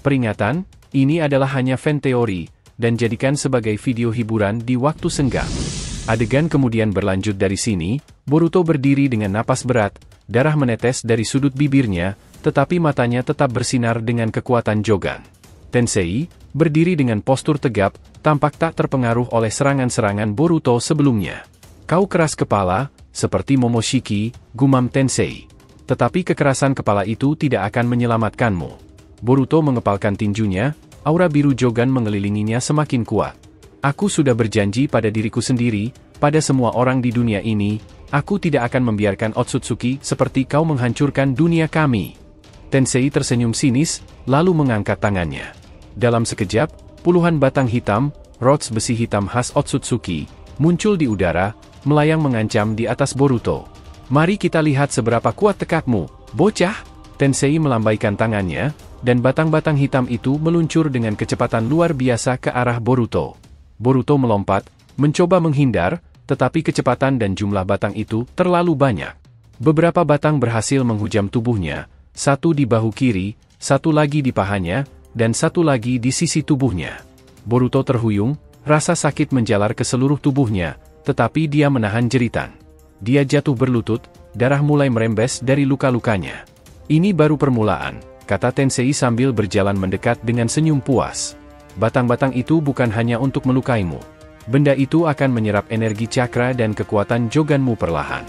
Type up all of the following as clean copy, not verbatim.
Peringatan, ini adalah hanya fan teori, dan jadikan sebagai video hiburan di waktu senggang. Adegan kemudian berlanjut dari sini, Boruto berdiri dengan napas berat, darah menetes dari sudut bibirnya, tetapi matanya tetap bersinar dengan kekuatan Jogan. Tensei, berdiri dengan postur tegap, tampak tak terpengaruh oleh serangan-serangan Boruto sebelumnya. Kau keras kepala, seperti Momoshiki, gumam Tensei. Tetapi kekerasan kepala itu tidak akan menyelamatkanmu. Boruto mengepalkan tinjunya, aura biru Jogan mengelilinginya semakin kuat. Aku sudah berjanji pada diriku sendiri, pada semua orang di dunia ini, aku tidak akan membiarkan Otsutsuki seperti kau menghancurkan dunia kami. Tensei tersenyum sinis, lalu mengangkat tangannya. Dalam sekejap, puluhan batang hitam, rods besi hitam khas Otsutsuki, muncul di udara, melayang mengancam di atas Boruto. Mari kita lihat seberapa kuat tekadmu, bocah! Tensei melambaikan tangannya, dan batang-batang hitam itu meluncur dengan kecepatan luar biasa ke arah Boruto. Boruto melompat, mencoba menghindar, tetapi kecepatan dan jumlah batang itu terlalu banyak. Beberapa batang berhasil menghujam tubuhnya, satu di bahu kiri, satu lagi di pahanya, dan satu lagi di sisi tubuhnya. Boruto terhuyung, rasa sakit menjalar ke seluruh tubuhnya, tetapi dia menahan jeritan. Dia jatuh berlutut, darah mulai merembes dari luka-lukanya. Ini baru permulaan, kata Tensei sambil berjalan mendekat dengan senyum puas. Batang-batang itu bukan hanya untuk melukaimu. Benda itu akan menyerap energi cakra dan kekuatan Joganmu perlahan.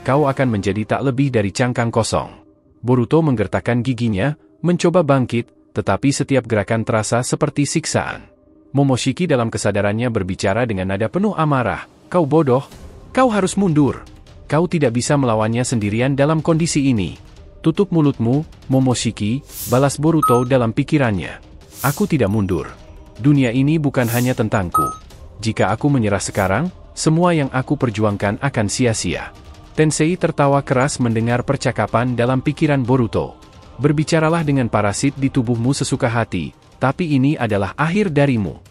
Kau akan menjadi tak lebih dari cangkang kosong. Boruto menggertakkan giginya, mencoba bangkit, tetapi setiap gerakan terasa seperti siksaan. Momoshiki dalam kesadarannya berbicara dengan nada penuh amarah. Kau bodoh, kau harus mundur. Kau tidak bisa melawannya sendirian dalam kondisi ini. Tutup mulutmu, Momoshiki, balas Boruto dalam pikirannya. Aku tidak mundur. Dunia ini bukan hanya tentangku. Jika aku menyerah sekarang, semua yang aku perjuangkan akan sia-sia. Tensei tertawa keras mendengar percakapan dalam pikiran Boruto. Berbicaralah dengan parasit di tubuhmu sesuka hati, tapi ini adalah akhir darimu.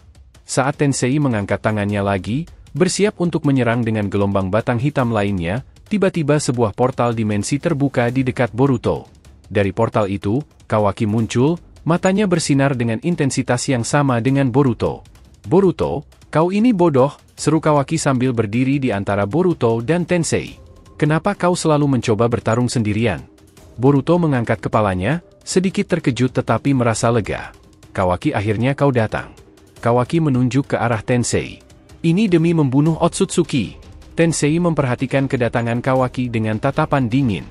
Saat Tensei mengangkat tangannya lagi, bersiap untuk menyerang dengan gelombang batang hitam lainnya, tiba-tiba sebuah portal dimensi terbuka di dekat Boruto. Dari portal itu, Kawaki muncul, matanya bersinar dengan intensitas yang sama dengan Boruto. Boruto, kau ini bodoh, seru Kawaki sambil berdiri di antara Boruto dan Tensei. Kenapa kau selalu mencoba bertarung sendirian? Boruto mengangkat kepalanya, sedikit terkejut tetapi merasa lega. Kawaki, akhirnya kau datang. Kawaki menunjuk ke arah Tensei. Ini demi membunuh Otsutsuki. Tensei memperhatikan kedatangan Kawaki dengan tatapan dingin.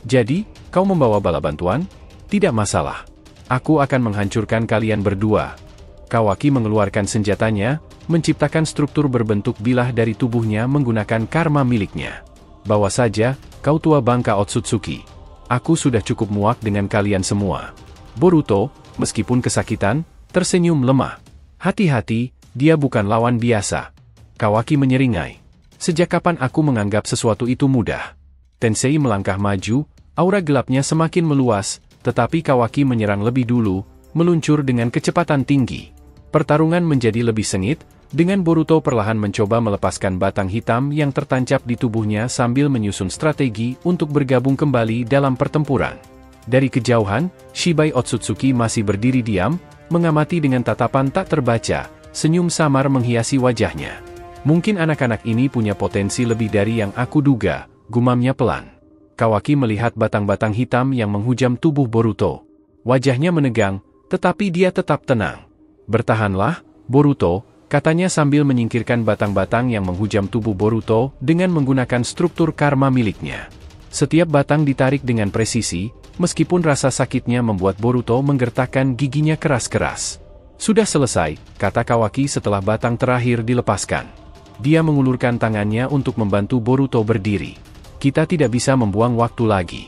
Jadi, kau membawa bala bantuan? Tidak masalah. Aku akan menghancurkan kalian berdua. Kawaki mengeluarkan senjatanya, menciptakan struktur berbentuk bilah dari tubuhnya menggunakan karma miliknya. Bawa saja, kau tua bangka Otsutsuki. Aku sudah cukup muak dengan kalian semua. Boruto, meskipun kesakitan, tersenyum lemah. Hati-hati, dia bukan lawan biasa. Kawaki menyeringai. Sejak kapan aku menganggap sesuatu itu mudah? Tensei melangkah maju, aura gelapnya semakin meluas, tetapi Kawaki menyerang lebih dulu, meluncur dengan kecepatan tinggi. Pertarungan menjadi lebih sengit, dengan Boruto perlahan mencoba melepaskan batang hitam yang tertancap di tubuhnya sambil menyusun strategi untuk bergabung kembali dalam pertempuran. Dari kejauhan, Shibai Otsutsuki masih berdiri diam, mengamati dengan tatapan tak terbaca, senyum samar menghiasi wajahnya. Mungkin anak-anak ini punya potensi lebih dari yang aku duga, gumamnya pelan. Kawaki melihat batang-batang hitam yang menghujam tubuh Boruto. Wajahnya menegang, tetapi dia tetap tenang. Bertahanlah, Boruto, katanya sambil menyingkirkan batang-batang yang menghujam tubuh Boruto dengan menggunakan struktur karma miliknya. Setiap batang ditarik dengan presisi, meskipun rasa sakitnya membuat Boruto menggertakkan giginya keras-keras. Sudah selesai, kata Kawaki setelah batang terakhir dilepaskan. Dia mengulurkan tangannya untuk membantu Boruto berdiri. Kita tidak bisa membuang waktu lagi.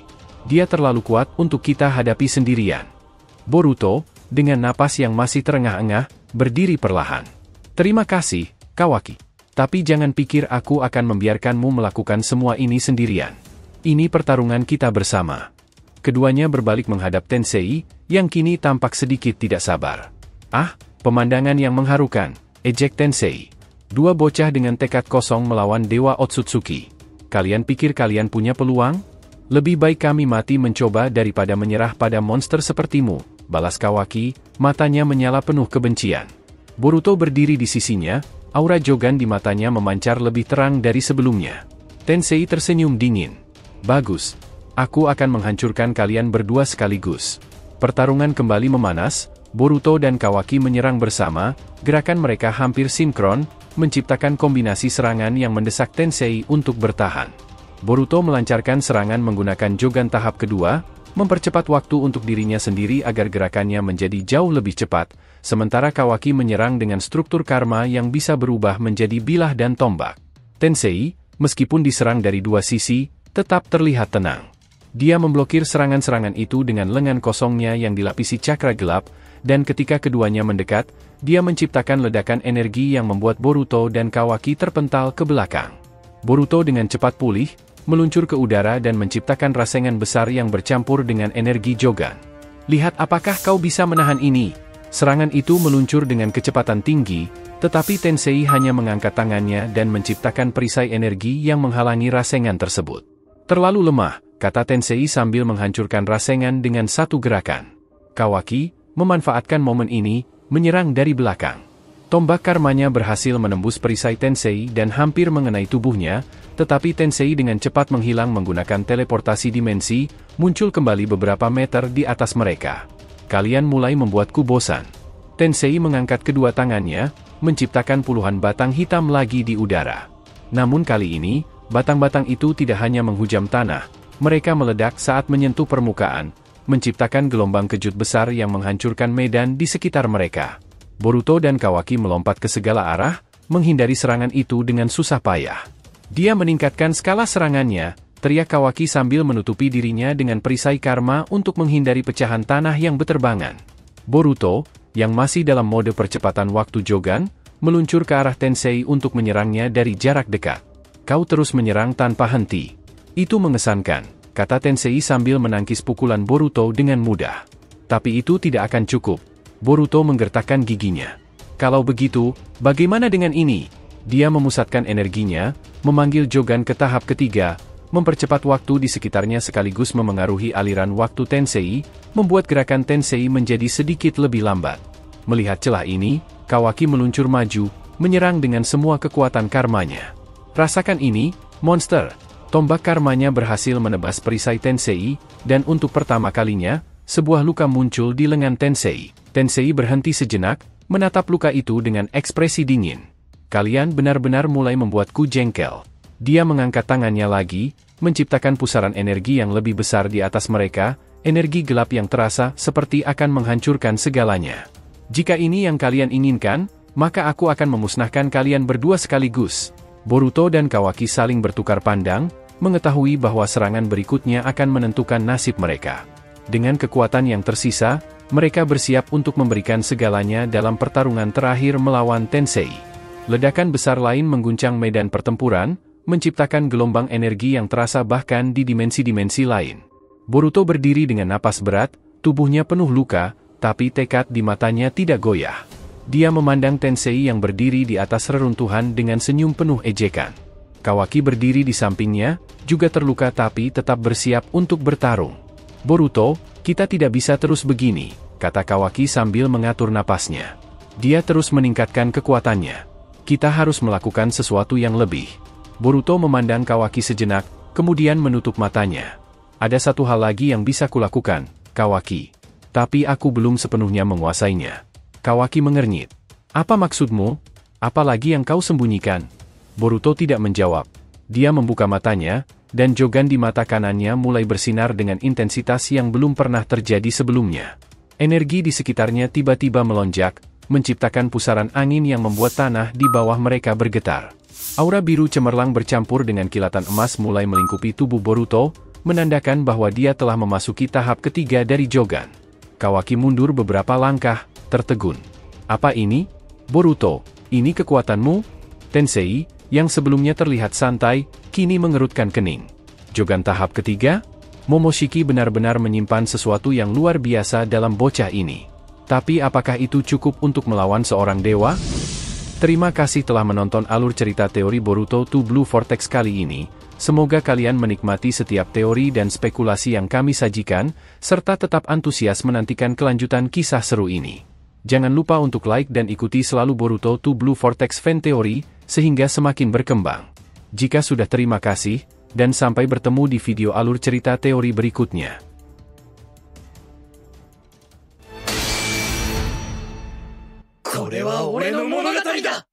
Dia terlalu kuat untuk kita hadapi sendirian. Boruto, dengan napas yang masih terengah-engah, berdiri perlahan. Terima kasih, Kawaki. Tapi jangan pikir aku akan membiarkanmu melakukan semua ini sendirian. Ini pertarungan kita bersama. Keduanya berbalik menghadap Tensei, yang kini tampak sedikit tidak sabar. Ah, pemandangan yang mengharukan, ejek Tensei. Dua bocah dengan tekad kosong melawan Dewa Otsutsuki. Kalian pikir kalian punya peluang? Lebih baik kami mati mencoba daripada menyerah pada monster sepertimu, balas Kawaki, matanya menyala penuh kebencian. Boruto berdiri di sisinya, aura Jogan di matanya memancar lebih terang dari sebelumnya. Tensei tersenyum dingin. Bagus. Aku akan menghancurkan kalian berdua sekaligus. Pertarungan kembali memanas, Boruto dan Kawaki menyerang bersama, gerakan mereka hampir sinkron, menciptakan kombinasi serangan yang mendesak Tensei untuk bertahan. Boruto melancarkan serangan menggunakan Jogan tahap kedua, mempercepat waktu untuk dirinya sendiri agar gerakannya menjadi jauh lebih cepat, sementara Kawaki menyerang dengan struktur karma yang bisa berubah menjadi bilah dan tombak. Tensei, meskipun diserang dari dua sisi, tetap terlihat tenang. Dia memblokir serangan-serangan itu dengan lengan kosongnya yang dilapisi cakra gelap, dan ketika keduanya mendekat, dia menciptakan ledakan energi yang membuat Boruto dan Kawaki terpental ke belakang. Boruto dengan cepat pulih, meluncur ke udara dan menciptakan rasengan besar yang bercampur dengan energi Jogan. Lihat apakah kau bisa menahan ini. Serangan itu meluncur dengan kecepatan tinggi, tetapi Tensei hanya mengangkat tangannya dan menciptakan perisai energi yang menghalangi rasengan tersebut. Terlalu lemah, kata Tensei sambil menghancurkan rasengan dengan satu gerakan. Kawaki memanfaatkan momen ini, menyerang dari belakang. Tombak karmanya berhasil menembus perisai Tensei dan hampir mengenai tubuhnya, tetapi Tensei dengan cepat menghilang menggunakan teleportasi dimensi, muncul kembali beberapa meter di atas mereka. Kalian mulai membuatku bosan. Tensei mengangkat kedua tangannya, menciptakan puluhan batang hitam lagi di udara. Namun kali ini, batang-batang itu tidak hanya menghujam tanah, mereka meledak saat menyentuh permukaan, menciptakan gelombang kejut besar yang menghancurkan medan di sekitar mereka. Boruto dan Kawaki melompat ke segala arah, menghindari serangan itu dengan susah payah. Dia meningkatkan skala serangannya, teriak Kawaki sambil menutupi dirinya dengan perisai karma untuk menghindari pecahan tanah yang beterbangan. Boruto, yang masih dalam mode percepatan waktu Jogan, meluncur ke arah Tensei untuk menyerangnya dari jarak dekat. Kau terus menyerang tanpa henti. Itu mengesankan, kata Tensei sambil menangkis pukulan Boruto dengan mudah. Tapi itu tidak akan cukup. Boruto menggertakkan giginya. Kalau begitu, bagaimana dengan ini? Dia memusatkan energinya, memanggil Jogan ke tahap ketiga, mempercepat waktu di sekitarnya sekaligus memengaruhi aliran waktu Tensei, membuat gerakan Tensei menjadi sedikit lebih lambat. Melihat celah ini, Kawaki meluncur maju, menyerang dengan semua kekuatan karmanya. Rasakan ini, monster! Tombak karmanya berhasil menebas perisai Tensei, dan untuk pertama kalinya, sebuah luka muncul di lengan Tensei. Tensei berhenti sejenak, menatap luka itu dengan ekspresi dingin. Kalian benar-benar mulai membuatku jengkel. Dia mengangkat tangannya lagi, menciptakan pusaran energi yang lebih besar di atas mereka, energi gelap yang terasa seperti akan menghancurkan segalanya. Jika ini yang kalian inginkan, maka aku akan memusnahkan kalian berdua sekaligus. Boruto dan Kawaki saling bertukar pandang, mengetahui bahwa serangan berikutnya akan menentukan nasib mereka. Dengan kekuatan yang tersisa, mereka bersiap untuk memberikan segalanya dalam pertarungan terakhir melawan Tensei. Ledakan besar lain mengguncang medan pertempuran, menciptakan gelombang energi yang terasa bahkan di dimensi-dimensi lain. Boruto berdiri dengan napas berat, tubuhnya penuh luka, tapi tekad di matanya tidak goyah. Dia memandang Tensei yang berdiri di atas reruntuhan dengan senyum penuh ejekan. Kawaki berdiri di sampingnya, juga terluka tapi tetap bersiap untuk bertarung. Boruto, kita tidak bisa terus begini, kata Kawaki sambil mengatur napasnya. Dia terus meningkatkan kekuatannya. Kita harus melakukan sesuatu yang lebih. Boruto memandang Kawaki sejenak, kemudian menutup matanya. Ada satu hal lagi yang bisa kulakukan, Kawaki. Tapi aku belum sepenuhnya menguasainya. Kawaki mengernyit. Apa maksudmu? Apa lagi yang kau sembunyikan? Boruto tidak menjawab. Dia membuka matanya, dan Jogan di mata kanannya mulai bersinar dengan intensitas yang belum pernah terjadi sebelumnya. Energi di sekitarnya tiba-tiba melonjak, menciptakan pusaran angin yang membuat tanah di bawah mereka bergetar. Aura biru cemerlang bercampur dengan kilatan emas mulai melingkupi tubuh Boruto, menandakan bahwa dia telah memasuki tahap ketiga dari Jogan. Kawaki mundur beberapa langkah, tertegun. Apa ini? Boruto, ini kekuatanmu? Tensei, yang sebelumnya terlihat santai, kini mengerutkan kening. Jogan tahap ketiga? Momoshiki benar-benar menyimpan sesuatu yang luar biasa dalam bocah ini. Tapi apakah itu cukup untuk melawan seorang dewa? Terima kasih telah menonton alur cerita teori Boruto to Blue Vortex kali ini. Semoga kalian menikmati setiap teori dan spekulasi yang kami sajikan, serta tetap antusias menantikan kelanjutan kisah seru ini. Jangan lupa untuk like dan ikuti selalu Boruto to Blue Vortex Fan Theory, sehingga semakin berkembang. Jika sudah, terima kasih, dan sampai bertemu di video alur cerita teori berikutnya. これは俺の物語だ